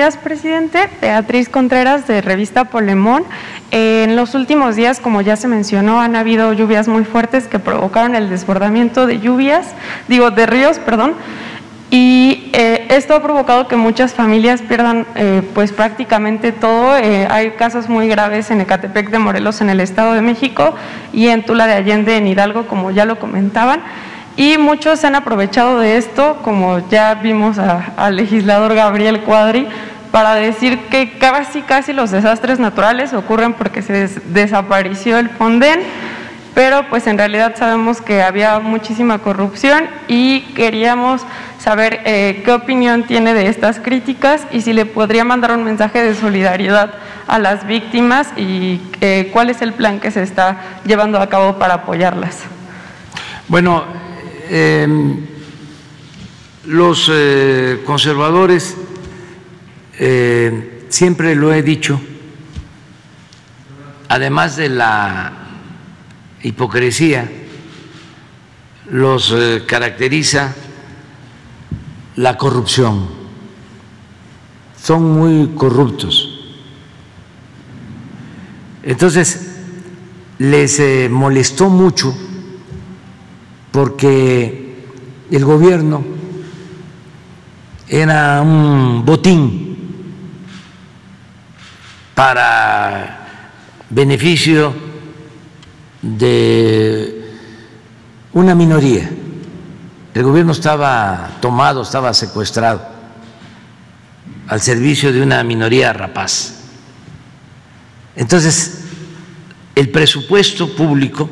días, presidente. Beatriz Contreras, de Revista Polemón. En los últimos días, como ya se mencionó, han habido lluvias muy fuertes que provocaron el desbordamiento de ríos, y esto ha provocado que muchas familias pierdan pues prácticamente todo. Hay casos muy graves en Ecatepec de Morelos, en el Estado de México, y en Tula de Allende, en Hidalgo, como ya lo comentaban. Y muchos se han aprovechado de esto, como ya vimos al legislador Gabriel Cuadri, para decir que casi los desastres naturales ocurren porque se desapareció el Fonden, pero pues en realidad sabemos que había muchísima corrupción y queríamos saber qué opinión tiene de estas críticas y si le podría mandar un mensaje de solidaridad a las víctimas y cuál es el plan que se está llevando a cabo para apoyarlas. Bueno, los conservadores, siempre lo he dicho, además de la hipocresía, los caracteriza la corrupción. Son muy corruptos. Entonces, les molestó mucho porque el gobierno era un botín para beneficio de una minoría. El gobierno estaba tomado, estaba secuestrado al servicio de una minoría rapaz. Entonces, el presupuesto público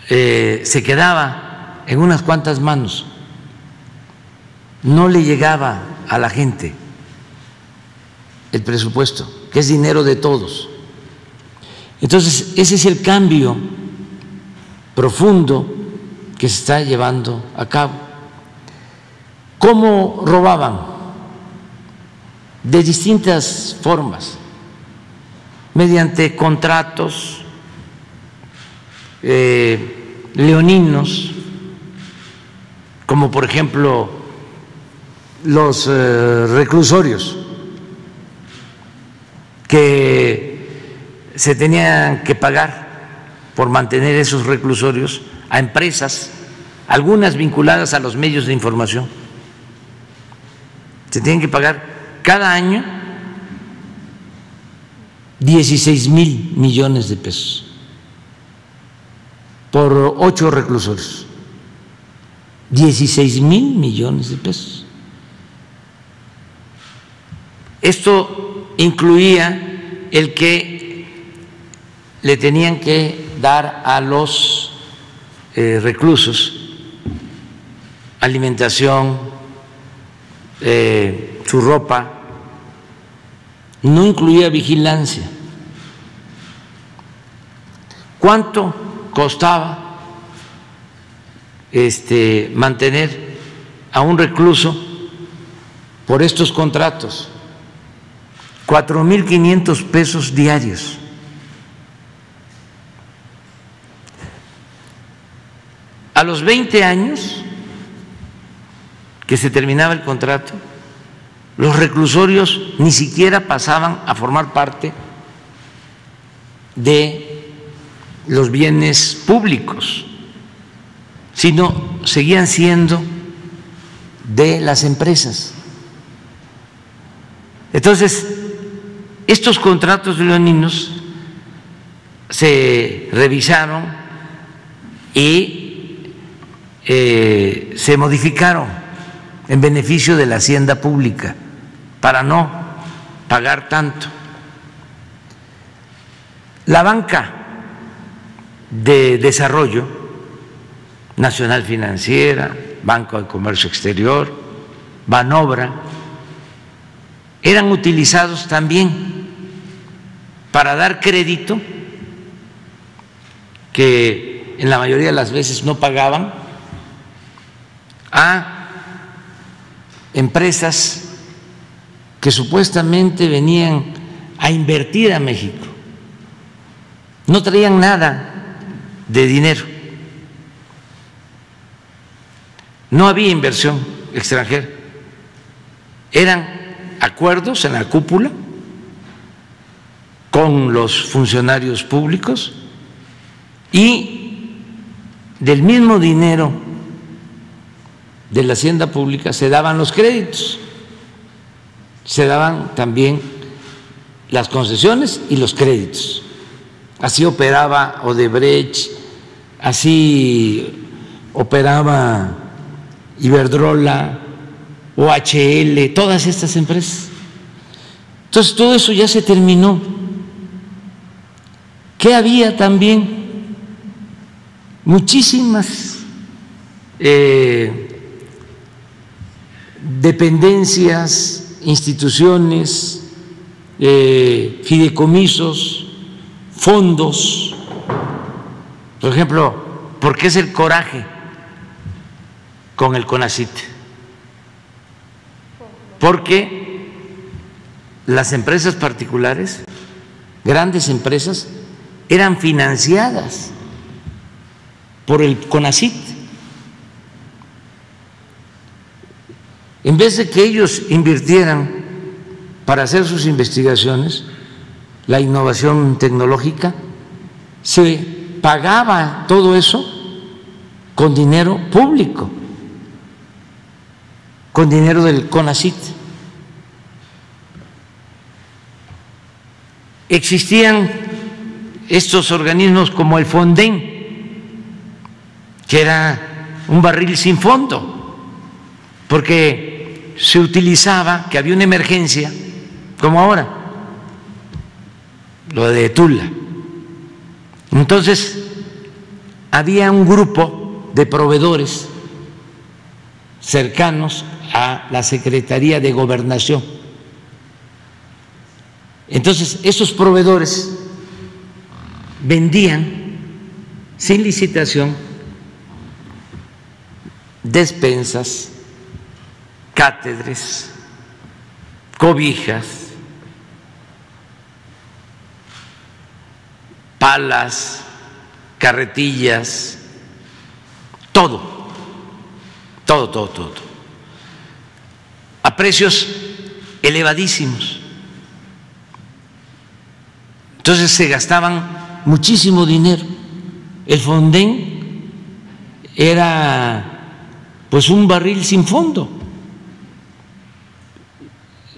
se quedaba en unas cuantas manos, no le llegaba a la gente el presupuesto, que es dinero de todos. Entonces, ese es el cambio profundo que se está llevando a cabo. ¿Cómo robaban? De distintas formas, mediante contratos leoninos, como por ejemplo los reclusorios, que se tenían que pagar por mantener esos reclusorios a empresas, algunas vinculadas a los medios de información. Se tienen que pagar cada año 16,000 millones de pesos por 8 reclusorios. 16,000 millones de pesos. Esto incluía el que le tenían que dar a los reclusos alimentación, su ropa, no incluía vigilancia. ¿Cuánto costaba mantener a un recluso por estos contratos? 4,500 pesos diarios. A los 20 años que se terminaba el contrato, los reclusorios ni siquiera pasaban a formar parte de los bienes públicos, sino seguían siendo de las empresas. Entonces, estos contratos leoninos se revisaron y se modificaron en beneficio de la hacienda pública para no pagar tanto. La banca de desarrollo, Nacional Financiera, Banco de Comercio Exterior, Banobra, eran utilizados también para dar crédito, que en la mayoría de las veces no pagaban, a empresas que supuestamente venían a invertir a México. No traían nada de dinero, no había inversión extranjera, eran acuerdos en la cúpula con los funcionarios públicos y del mismo dinero de la hacienda pública se daban los créditos, se daban también las concesiones y los créditos. Así operaba Odebrecht, así operaba Iberdrola, OHL, todas estas empresas. Entonces todo eso ya se terminó. ¿Qué había también? Muchísimas dependencias, instituciones, fideicomisos, fondos. Por ejemplo, ¿por qué es el coraje con el CONACYT? Porque las empresas particulares, grandes empresas, eran financiadas por el CONACYT. En vez de que ellos invirtieran para hacer sus investigaciones, la innovación tecnológica, se pagaba todo eso con dinero público, con dinero del CONACYT. Existían estos organismos como el Fonden, que era un barril sin fondo, porque se utilizaba que había una emergencia, como ahora, lo de Tula. Entonces, había un grupo de proveedores cercanos a la Secretaría de Gobernación. Entonces, esos proveedores vendían sin licitación despensas, cátedres, cobijas, palas, carretillas, todo, a precios elevadísimos. Entonces se gastaban muchísimo dinero. El Fonden era pues un barril sin fondo.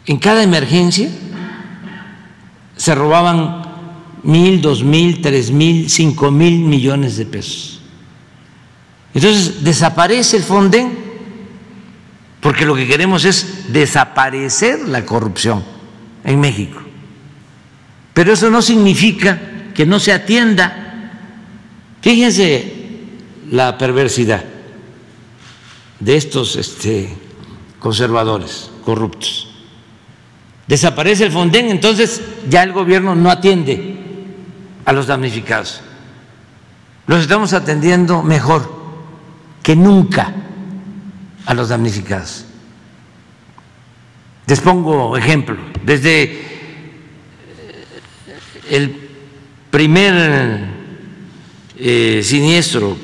En cada emergencia se robaban 1,000, 2,000, 3,000, 5,000 millones de pesos. Entonces desaparece el Fonden, porque lo que queremos es desaparecer la corrupción en México. Pero eso no significa que no se atienda. Fíjense la perversidad de estos conservadores corruptos. Desaparece el Fonden, entonces ya el gobierno no atiende a los damnificados. Los estamos atendiendo mejor que nunca a los damnificados. Les pongo ejemplo. Desde el primer siniestro,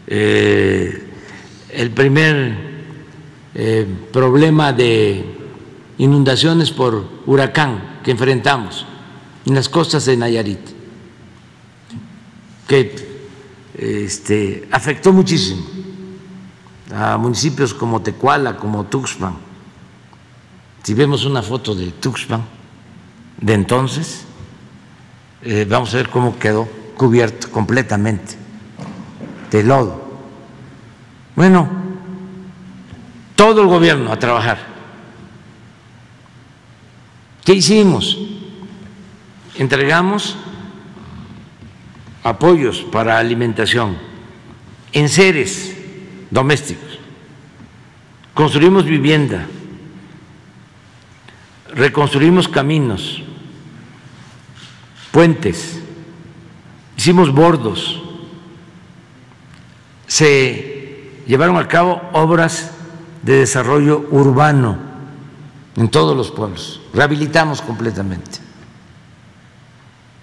el primer problema de inundaciones por huracán que enfrentamos en las costas de Nayarit, que afectó muchísimo a municipios como Tecuala, como Tuxpan. Si vemos una foto de Tuxpan de entonces, vamos a ver cómo quedó cubierto completamente de lodo. Bueno, todo el gobierno a trabajar. ¿Qué hicimos? Entregamos apoyos para alimentación, enseres domésticos, construimos vivienda, reconstruimos caminos, puentes, hicimos bordos, se llevaron a cabo obras de desarrollo urbano en todos los pueblos, rehabilitamos completamente.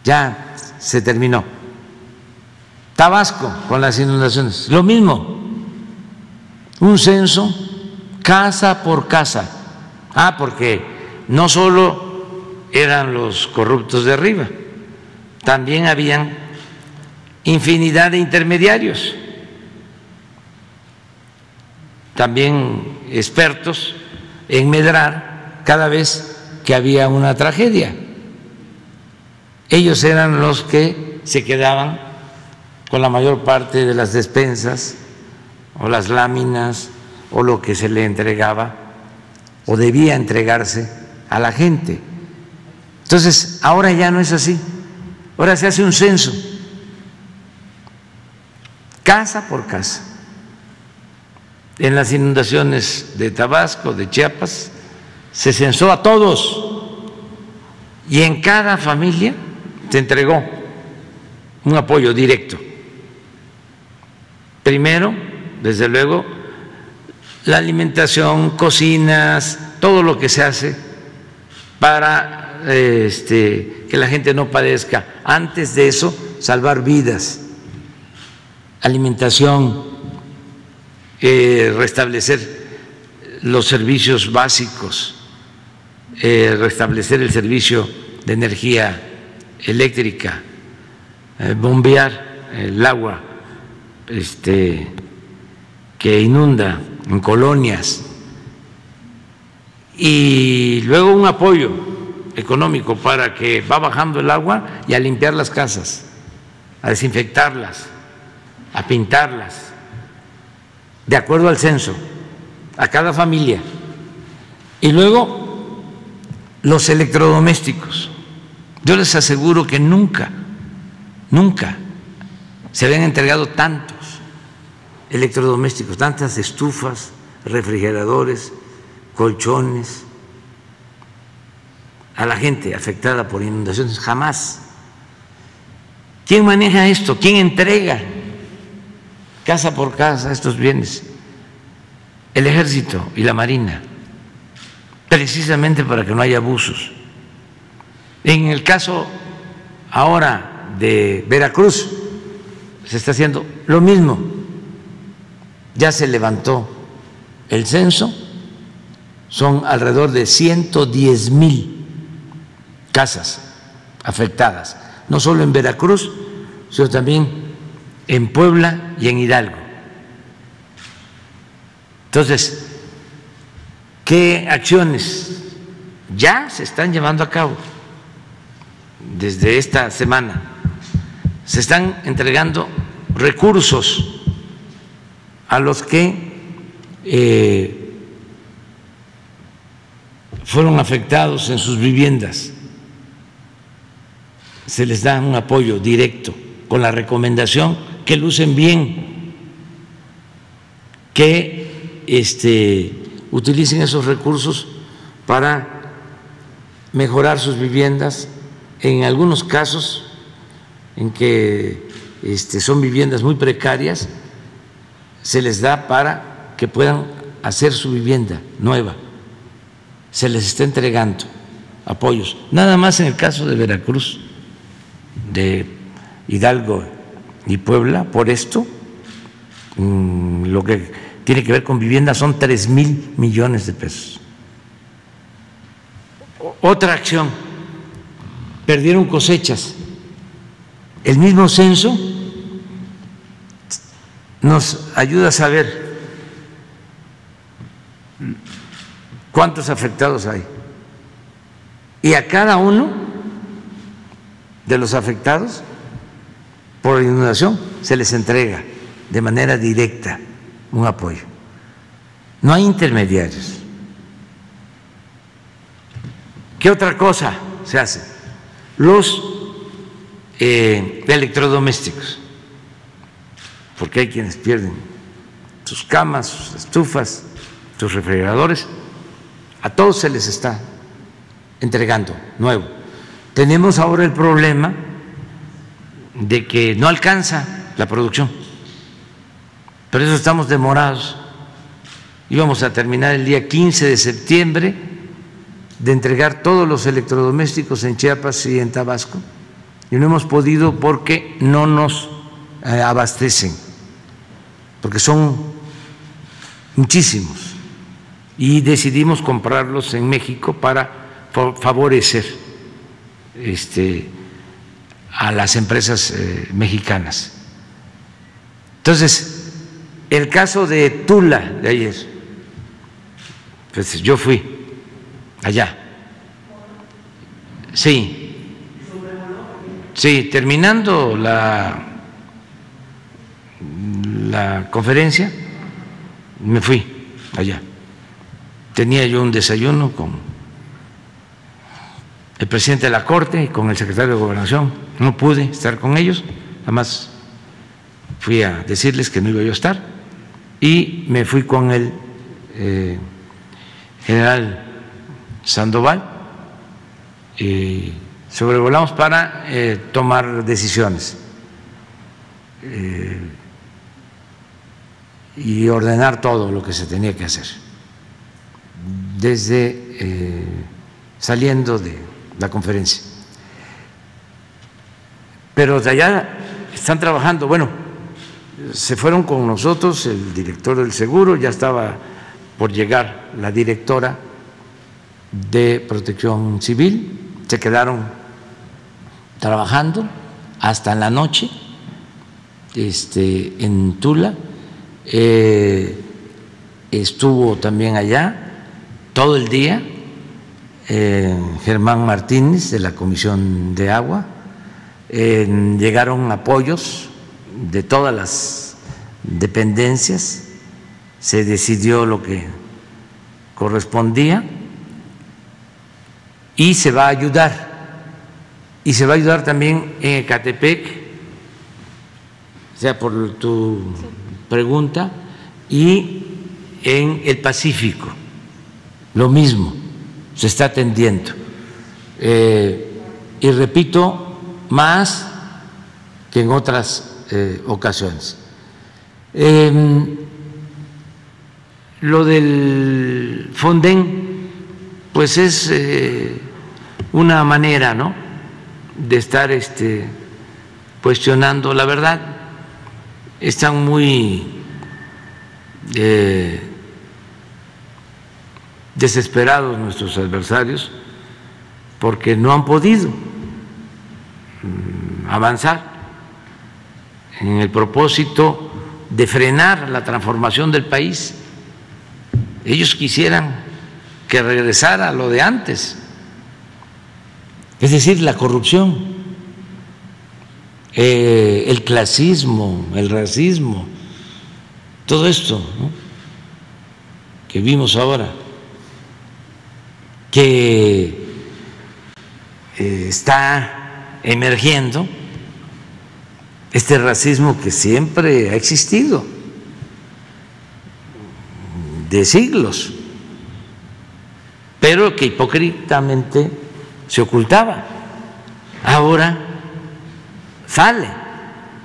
Ya se terminó. Tabasco con las inundaciones, lo mismo, un censo casa por casa. Porque no solo eran los corruptos de arriba, también habían infinidad de intermediarios, también expertos en medrar cada vez que había una tragedia. Ellos eran los que se quedaban con la mayor parte de las despensas o las láminas o lo que se le entregaba o debía entregarse a la gente. Entonces, ahora ya no es así. Ahora se hace un censo, casa por casa. En las inundaciones de Tabasco, de Chiapas, se censó a todos y en cada familia se entregó un apoyo directo. Primero, desde luego, la alimentación, cocinas, todo lo que se hace para que la gente no padezca. Antes de eso, salvar vidas, alimentación, restablecer los servicios básicos, restablecer el servicio de energía eléctrica, bombear el agua que inunda en colonias, y luego un apoyo económico para que va bajando el agua y a limpiar las casas, a desinfectarlas, a pintarlas, de acuerdo al censo, a cada familia. Y luego los electrodomésticos. Yo les aseguro que nunca se habían entregado tantos electrodomésticos, tantas estufas, refrigeradores, colchones a la gente afectada por inundaciones. Jamás. ¿Quién maneja esto? ¿Quién entrega casa por casa estos bienes? El Ejército y la Marina, precisamente para que no haya abusos. En el caso ahora de Veracruz se está haciendo lo mismo. Ya se levantó el censo, son alrededor de 110,000 casas afectadas, no solo en Veracruz, sino también en Puebla y en Hidalgo. Entonces, ¿qué acciones ya se están llevando a cabo? Desde esta semana se están entregando recursos a los que fueron afectados en sus viviendas. Se les da un apoyo directo con la recomendación que lucen bien, que utilicen esos recursos para mejorar sus viviendas. En algunos casos en que son viviendas muy precarias, se les da para que puedan hacer su vivienda nueva. Se les está entregando apoyos. Nada más en el caso de Veracruz, de Hidalgo y Puebla, por esto, lo que tiene que ver con vivienda son 3,000 millones de pesos. Otra acción, perdieron cosechas. El mismo censo nos ayuda a saber cuántos afectados hay. Y a cada uno de los afectados por inundación se les entrega de manera directa un apoyo. No hay intermediarios. ¿Qué otra cosa se hace? Los electrodomésticos, porque hay quienes pierden sus camas, sus estufas, sus refrigeradores. A todos se les está entregando nuevo. Tenemos ahora el problema de que no alcanza la producción. Por eso estamos demorados. Íbamos a terminar el día 15 de septiembre de entregar todos los electrodomésticos en Chiapas y en Tabasco, y no hemos podido porque no nos abastecen, porque son muchísimos, y decidimos comprarlos en México para favorecer a las empresas mexicanas. Entonces, el caso de Tula de ayer, pues yo fui allá. Sí, terminando la conferencia, me fui allá. Tenía yo un desayuno con el presidente de la Corte y con el secretario de Gobernación. No pude estar con ellos, nada más fui a decirles que no iba yo a estar y me fui con el general Sandoval. Sobrevolamos para tomar decisiones y ordenar todo lo que se tenía que hacer desde saliendo de la conferencia. Pero de allá están trabajando. Bueno, se fueron con nosotros el director del seguro, ya estaba por llegar la directora de Protección Civil, se quedaron trabajando hasta en la noche en Tula. Estuvo también allá todo el día Germán Martínez de la Comisión de Agua. Llegaron apoyos de todas las dependencias, se decidió lo que correspondía y se va a ayudar. Y se va a ayudar también en Ecatepec, o sea, por tu pregunta, y en el Pacífico, lo mismo, se está atendiendo. Y repito, más que en otras ocasiones. Lo del Fonden, pues es una manera, ¿no?, de estar cuestionando la verdad. Están muy desesperados nuestros adversarios porque no han podido avanzar en el propósito de frenar la transformación del país. Ellos quisieran que regresara a lo de antes, es decir, la corrupción, el clasismo, el racismo, todo esto, ¿no?, que vimos ahora, que está emergiendo, este racismo que siempre ha existido, de siglos, pero que hipócritamente se ocultaba. Ahora sale.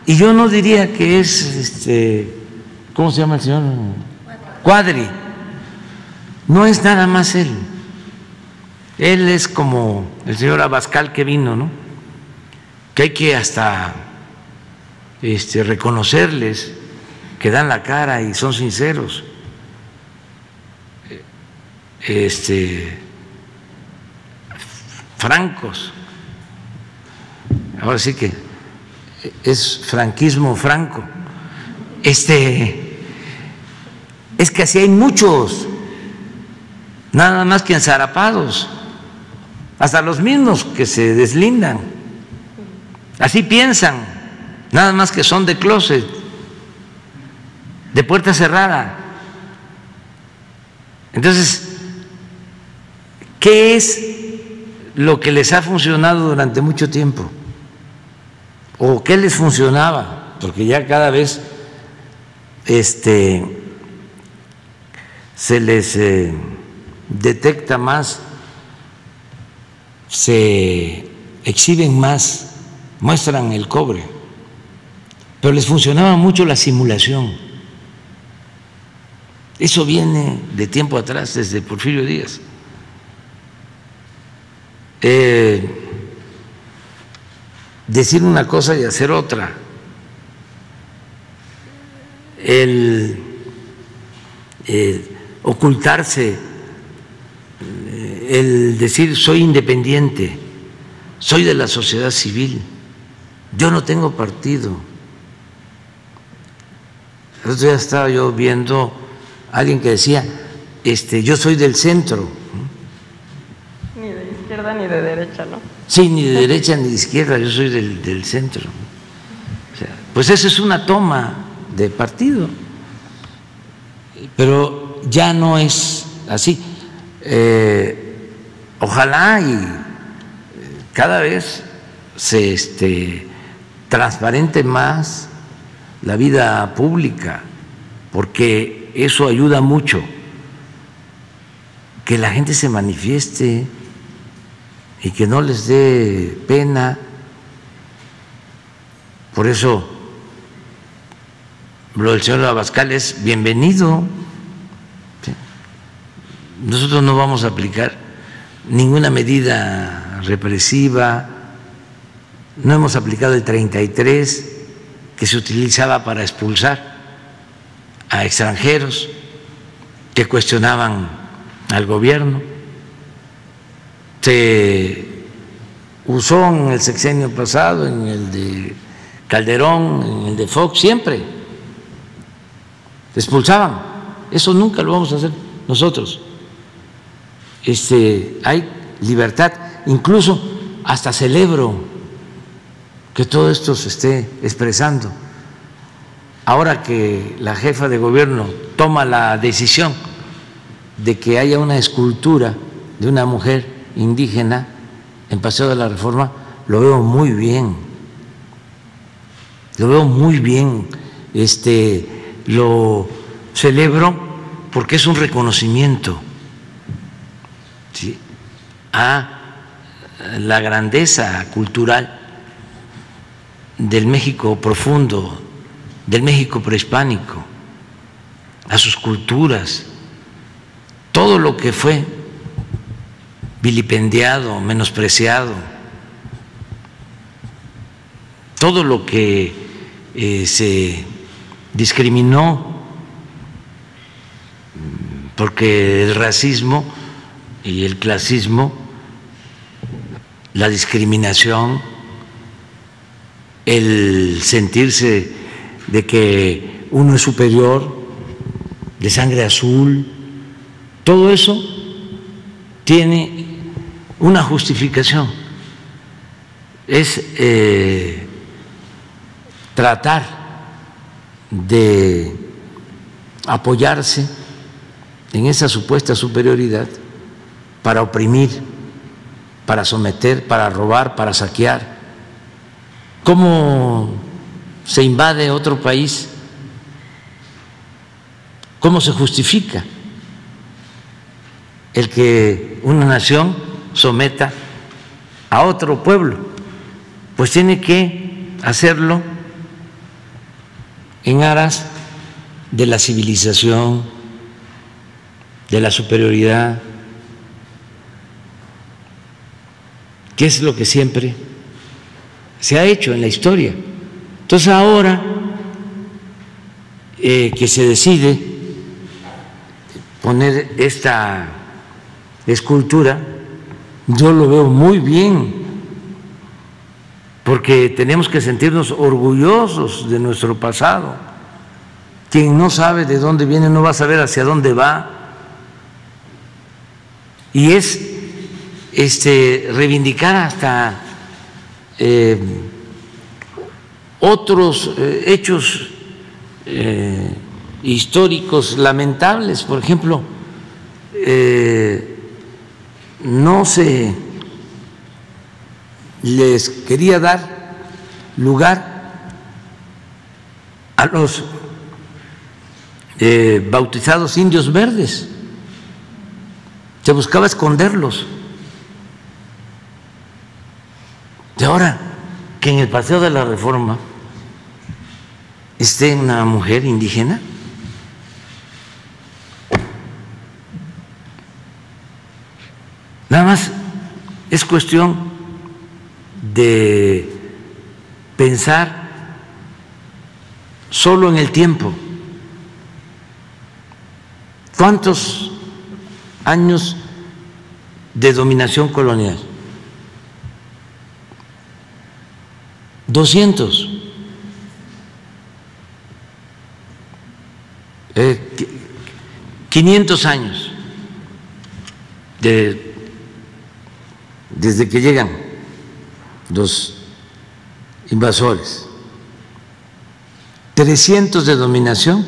Y yo no diría que es, ¿cómo se llama el señor? Cuadri. No es nada más él. Él es como el señor Abascal que vino, ¿no?, que hay que hasta reconocerles que dan la cara y son sinceros. Francos. Ahora sí que es franquismo franco. Es que así hay muchos, nada más que enzarapados, hasta los mismos que se deslindan, así piensan, nada más que son de closet, de puerta cerrada. Entonces, ¿qué es lo que les ha funcionado durante mucho tiempo? ¿O qué les funcionaba? Porque ya cada vez se les detecta más, se exhiben más, muestran el cobre, pero les funcionaba mucho la simulación. Eso viene de tiempo atrás, desde Porfirio Díaz. Decir una cosa y hacer otra, ocultarse el decir soy independiente, soy de la sociedad civil, yo no tengo partido. El otro día estaba yo viendo a alguien que decía, yo soy del centro. Ni de izquierda ni de derecha, ¿no? Sí, ni de derecha ni de izquierda, yo soy del centro. O sea, pues eso es una toma de partido, pero ya no es así. Ojalá y cada vez se transparente más la vida pública, porque eso ayuda mucho, que la gente se manifieste y que no les dé pena. Por eso lo del señor Abascal es bienvenido. Nosotros no vamos a aplicar ninguna medida represiva, no hemos aplicado el 33 que se utilizaba para expulsar a extranjeros que cuestionaban al gobierno. Se usó en el sexenio pasado, en el de Calderón, en el de Fox, siempre expulsaban. Eso nunca lo vamos a hacer nosotros. Hay libertad, incluso hasta celebro que todo esto se esté expresando. Ahora que la jefa de gobierno toma la decisión de que haya una escultura de una mujer indígena en Paseo de la Reforma, lo veo muy bien. Lo veo muy bien. Lo celebro porque es un reconocimiento, ¿sí?, a la grandeza cultural del México profundo, del México prehispánico, a sus culturas, todo lo que fue vilipendiado, menospreciado, todo lo que se discriminó, porque el racismo y el clasismo, la discriminación, el sentirse de que uno es superior, de sangre azul, todo eso tiene una justificación, es tratar de apoyarse en esa supuesta superioridad para oprimir, para someter, para robar, para saquear. ¿Cómo se invade otro país? ¿Cómo se justifica el que una nación someta a otro pueblo? Pues tiene que hacerlo en aras de la civilización, de la superioridad, que es lo que siempre se ha hecho en la historia. Entonces ahora que se decide poner esta escultura, yo lo veo muy bien, porque tenemos que sentirnos orgullosos de nuestro pasado. Quien no sabe de dónde viene no va a saber hacia dónde va. Y es reivindicar hasta otros hechos históricos lamentables. Por ejemplo, no se les quería dar lugar a los bautizados indios verdes, se buscaba esconderlos. Y ahora que en el Paseo de la Reforma esté una mujer indígena, nada más es cuestión de pensar solo en el tiempo. ¿Cuántos años de dominación colonial. 200. 500 años desde que llegan los invasores, 300 de dominación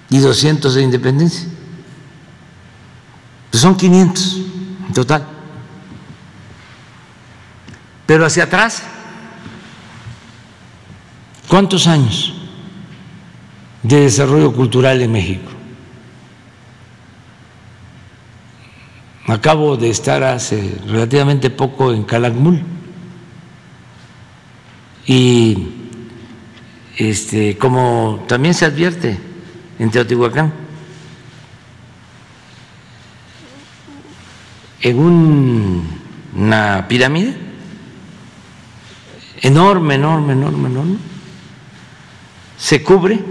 y 200 de independencia. Pues son 500 en total. Pero hacia atrás, ¿cuántos años de desarrollo cultural en México? Acabo de estar hace relativamente poco en Calakmul y como también se advierte en Teotihuacán, en una pirámide enorme, se cubre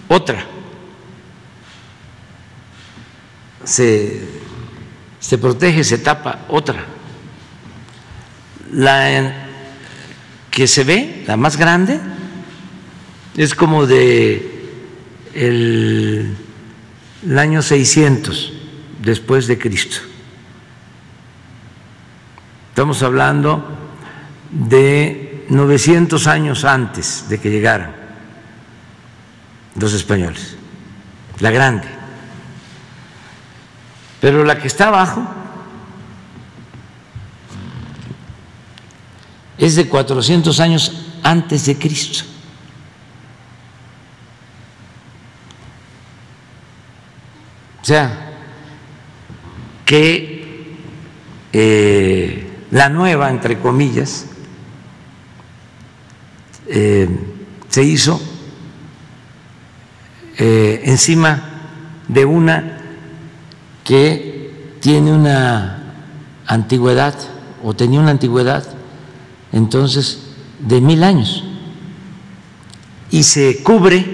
otra, se protege, se tapa otra. La que se ve, la más grande, es como de el año 600 después de Cristo. Estamos hablando de 900 años antes de que llegaran los españoles, la grande. Pero la que está abajo es de 400 años antes de Cristo. O sea, que la nueva, entre comillas, se hizo encima de una que tiene una antigüedad o tenía una antigüedad entonces de 1000 años y se cubre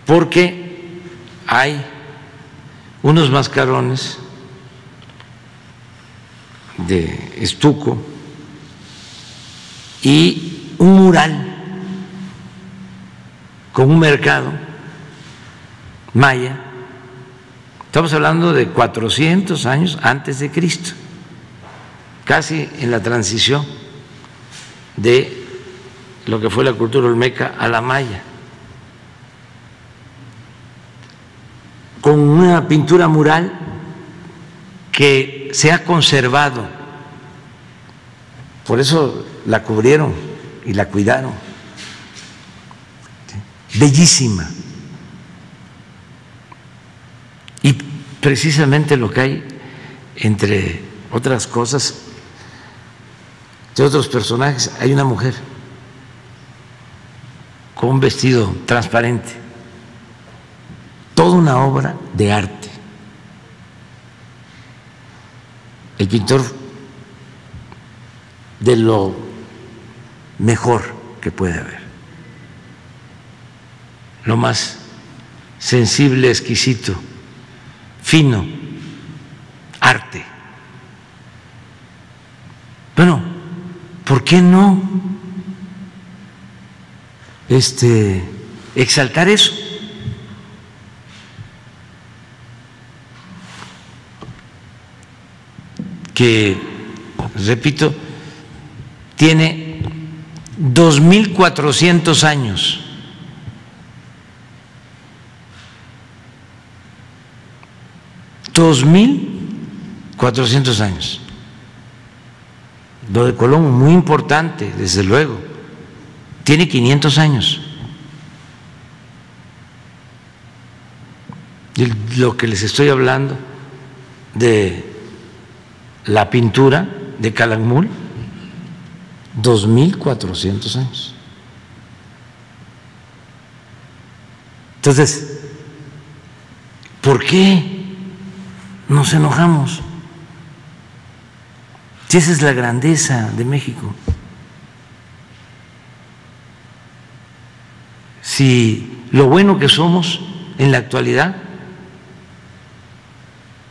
porque hay unos mascarones de estuco y un mural con un mercado maya. Estamos hablando de 400 años antes de Cristo, casi en la transición de lo que fue la cultura olmeca a la maya, con una pintura mural que se ha conservado, por eso la cubrieron y la cuidaron, bellísima. Y precisamente lo que hay, entre otras cosas, de otros personajes, hay una mujer con un vestido transparente, toda una obra de arte. El pintor de lo mejor que puede haber, lo más sensible, exquisito, fino, arte. Bueno, ¿por qué no exaltar eso? Que, repito, tiene 2400 años. $2400 años. Lo de Colón, muy importante, desde luego, tiene 500 años. Lo que les estoy hablando de la pintura de Calakmul, 2400 años. Entonces, ¿por qué nos enojamos? Si esa es la grandeza de México. Si lo bueno que somos en la actualidad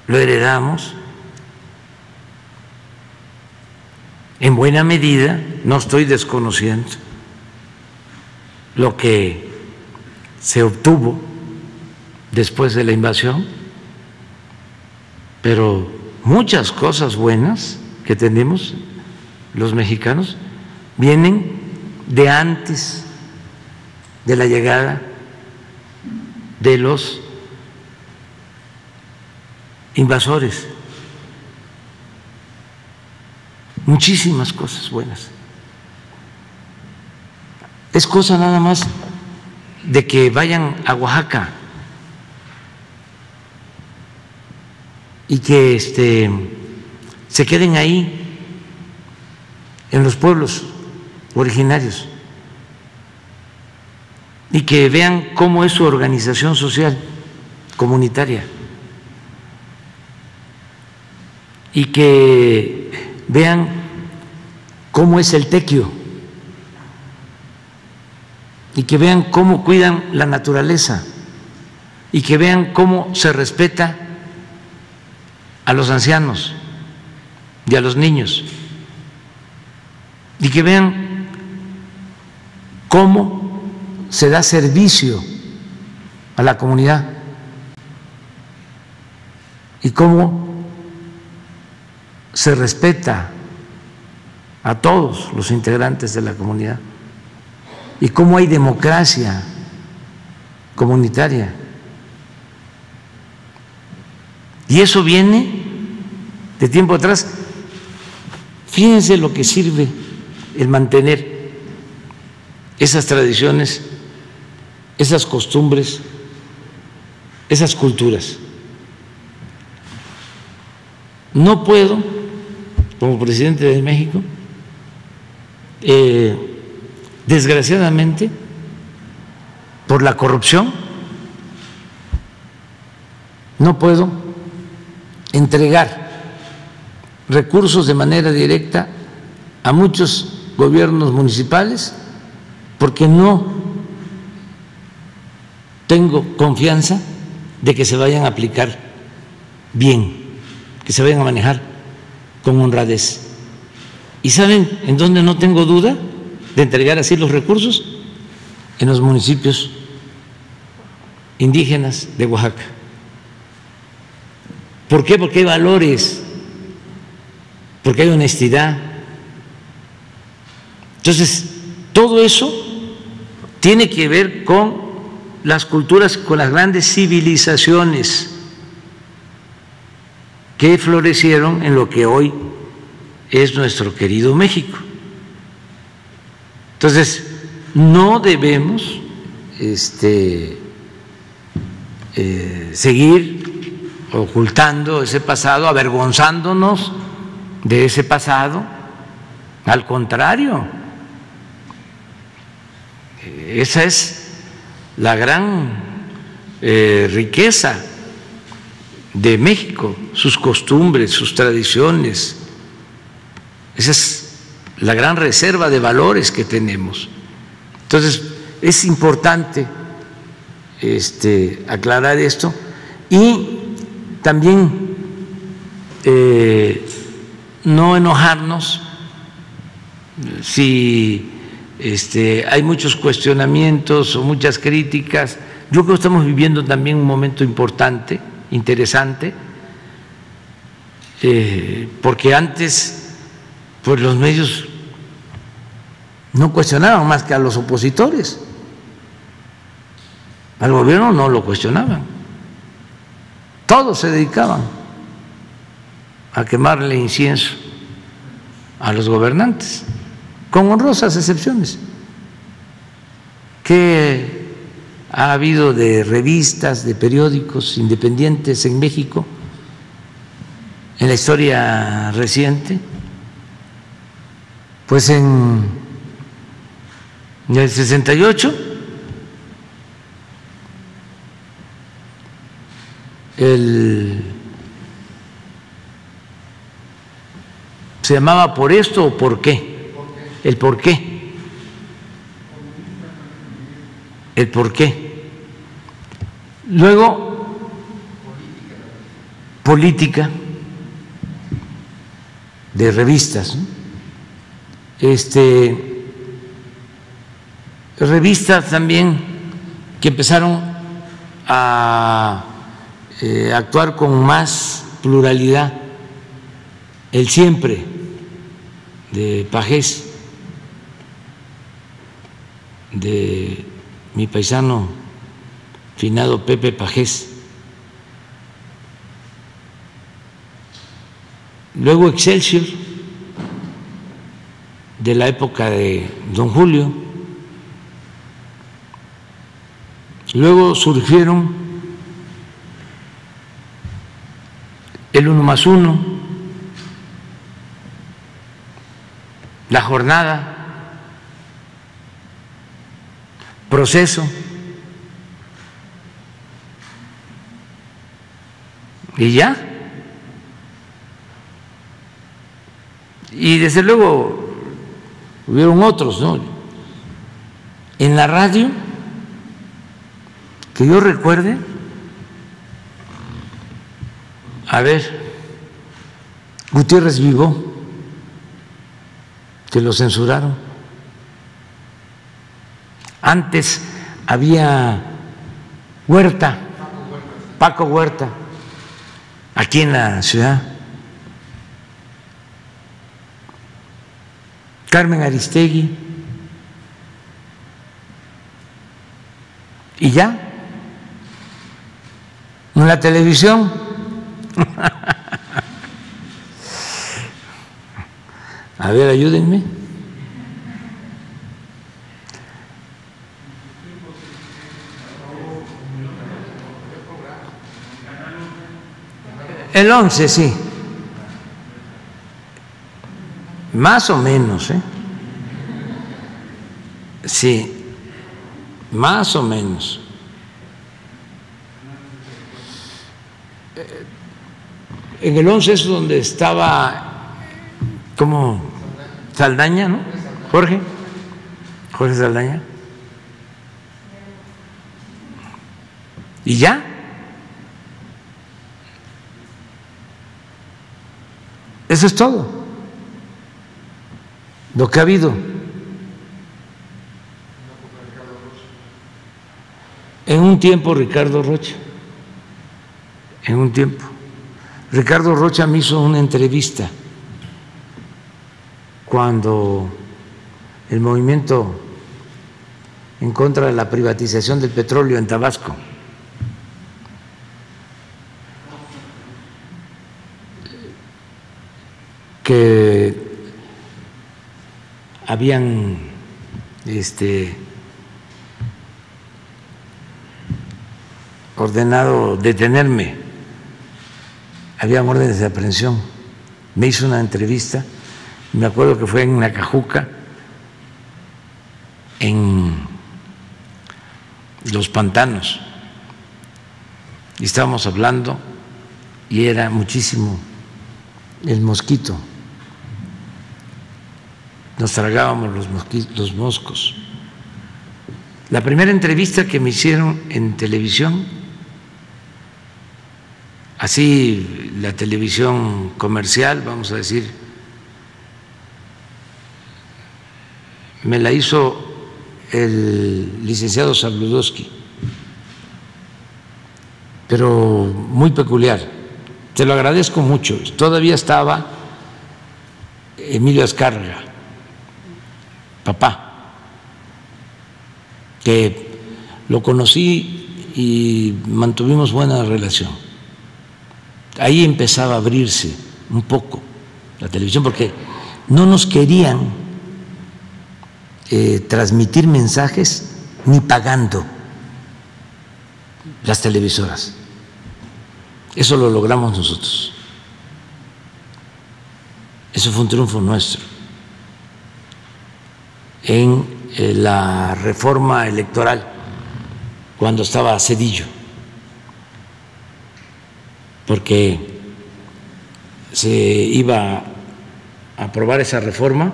lo heredamos. En buena medida, no estoy desconociendo lo que se obtuvo después de la invasión, pero muchas cosas buenas que tenemos los mexicanos vienen de antes de la llegada de los invasores. Muchísimas cosas buenas. Es cosa nada más de que vayan a Oaxaca y que se queden ahí en los pueblos originarios y que vean cómo es su organización social comunitaria y que vean cómo es el tequio y que vean cómo cuidan la naturaleza y que vean cómo se respeta a los ancianos y a los niños y que vean cómo se da servicio a la comunidad y cómo se respeta a todos los integrantes de la comunidad y cómo hay democracia comunitaria. Y eso viene de tiempo atrás. Fíjense lo que sirve el mantener esas tradiciones, esas costumbres, esas culturas. No puedo, como presidente de México, desgraciadamente, por la corrupción, no puedo entregar recursos de manera directa a muchos gobiernos municipales porque no tengo confianza de que se vayan a aplicar bien, que se vayan a manejar con honradez. ¿Y saben en dónde no tengo duda de entregar así los recursos? En los municipios indígenas de Oaxaca. ¿Por qué? Porque hay valores, porque hay honestidad. Entonces, todo eso tiene que ver con las culturas, con las grandes civilizaciones que florecieron en lo que hoy es nuestro querido México. Entonces, no debemos seguir ocultando ese pasado, avergonzándonos de ese pasado. Al contrario, esa es la gran riqueza de México, sus costumbres, sus tradiciones. Esa es la gran reserva de valores que tenemos. Entonces, es importante aclarar esto y también no enojarnos si hay muchos cuestionamientos o muchas críticas. Yo creo que estamos viviendo también un momento importante, interesante, porque antes pues los medios no cuestionaban más que a los opositores, al gobierno no lo cuestionaban, todos se dedicaban a quemarle incienso a los gobernantes, con honrosas excepciones. ¿Qué ha habido de revistas, de periódicos independientes en México en la historia reciente? Pues en el 68 se llamaba ¿Por esto o por qué? El por qué. El por qué. Luego, política de revistas, ¿no? Revistas también que empezaron a actuar con más pluralidad. El Siempre, de Pagés, de mi paisano finado Pepe Pagés. Luego Excelsior, de la época de don Julio. Luego surgieron el 1+1, La Jornada, Proceso, y ya. Y desde luego hubieron otros, ¿no? En la radio, que yo recuerde, a ver, Gutiérrez Vivó, que lo censuraron. Antes había Huerta, Paco Huerta, aquí en la ciudad. Carmen Aristegui. Y ya, en la televisión. A ver, ayúdenme. El 11, sí. Más o menos, ¿eh? Sí, más o menos. En el 11 es donde estaba como Saldaña, ¿no? Jorge Saldaña. Y ya. Eso es todo lo que ha habido. En un tiempo Ricardo Rocha, Ricardo Rocha me hizo una entrevista cuando el movimiento en contra de la privatización del petróleo en Tabasco. Que habían ordenado detenerme, habían órdenes de aprehensión. Me hizo una entrevista, me acuerdo que fue en Nacajuca, en Los Pantanos, y estábamos hablando y era muchísimo el mosquito. Nos tragábamos los moscos. La primera entrevista que me hicieron en televisión, así la televisión comercial, vamos a decir, me la hizo el licenciado Sabludowski, pero muy peculiar. Te lo agradezco mucho. Todavía estaba Emilio Azcárraga, papá, que lo conocí y mantuvimos buena relación. Ahí empezaba a abrirse un poco la televisión porque no nos querían transmitir mensajes ni pagando las televisoras. Eso lo logramos nosotros. Eso fue un triunfo nuestro. En la reforma electoral, cuando estaba Zedillo, porque se iba a aprobar esa reforma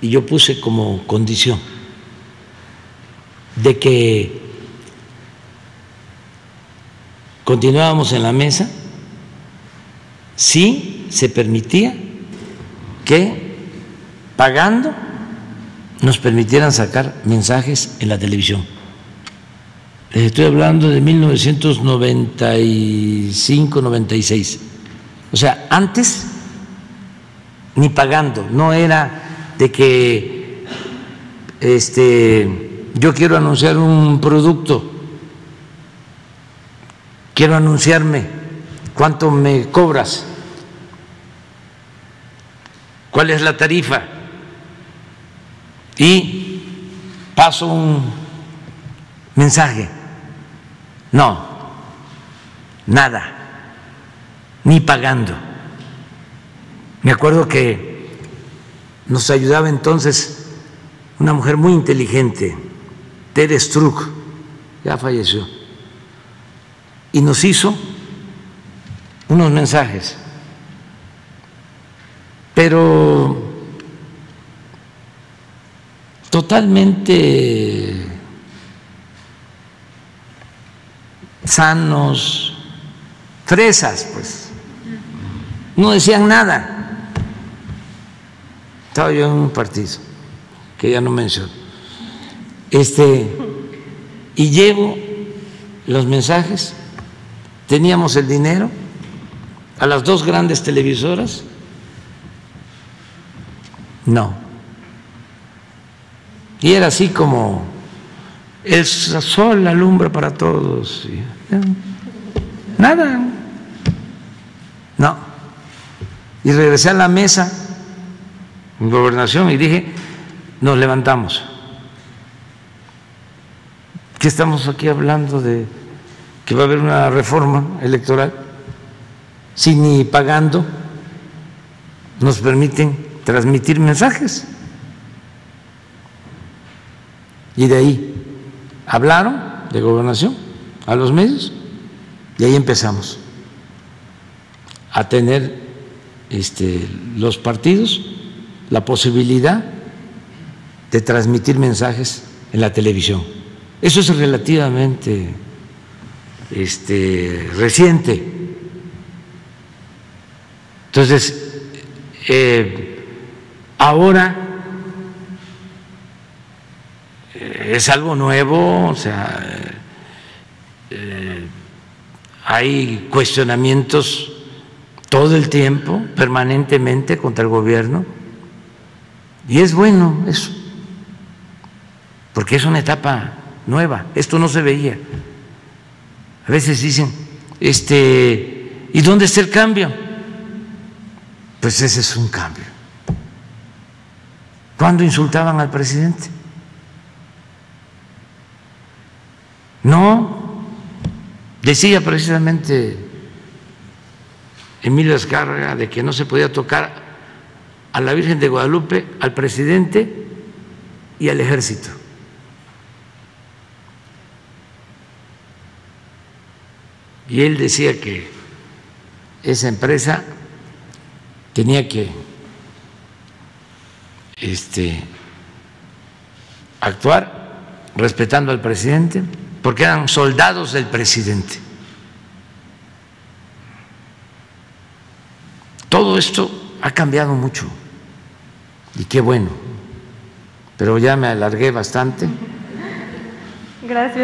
y yo puse como condición de que continuábamos en la mesa sí se permitía que pagando nos permitieran sacar mensajes en la televisión. Les estoy hablando de 1995, 96. O sea, antes ni pagando, no era de que yo quiero anunciar un producto, quiero anunciarme, ¿cuánto me cobras? ¿Cuál es la tarifa? Y paso un mensaje. No, nada, ni pagando. Me acuerdo que nos ayudaba entonces una mujer muy inteligente, Tere Struck, ya falleció, y nos hizo unos mensajes, pero totalmente sanos, fresas, pues, no decían nada. Estaba yo en un partido que ya no menciono, y llevo los mensajes, teníamos el dinero a las dos grandes televisoras, no, y era así como el sol alumbra para todos, nada, no, y regresé a la mesa en Gobernación y dije, nos levantamos. ¿Qué estamos aquí hablando de que va a haber una reforma electoral si ni pagando nos permiten transmitir mensajes? Y de ahí hablaron de Gobernación a los medios y ahí empezamos a tener los partidos la posibilidad de transmitir mensajes en la televisión. Eso es relativamente reciente. Entonces, ahora es algo nuevo, o sea, hay cuestionamientos todo el tiempo, permanentemente contra el gobierno, y es bueno eso, porque es una etapa nueva, esto no se veía. A veces dicen, ¿y dónde está el cambio? Pues ese es un cambio. ¿Cuándo insultaban al presidente? No, decía precisamente Emilio Azcárraga de que no se podía tocar a la Virgen de Guadalupe, al presidente y al ejército. Y él decía que esa empresa tenía que actuar respetando al presidente, porque eran soldados del presidente. Todo esto ha cambiado mucho y qué bueno, pero ya me alargué bastante. Gracias.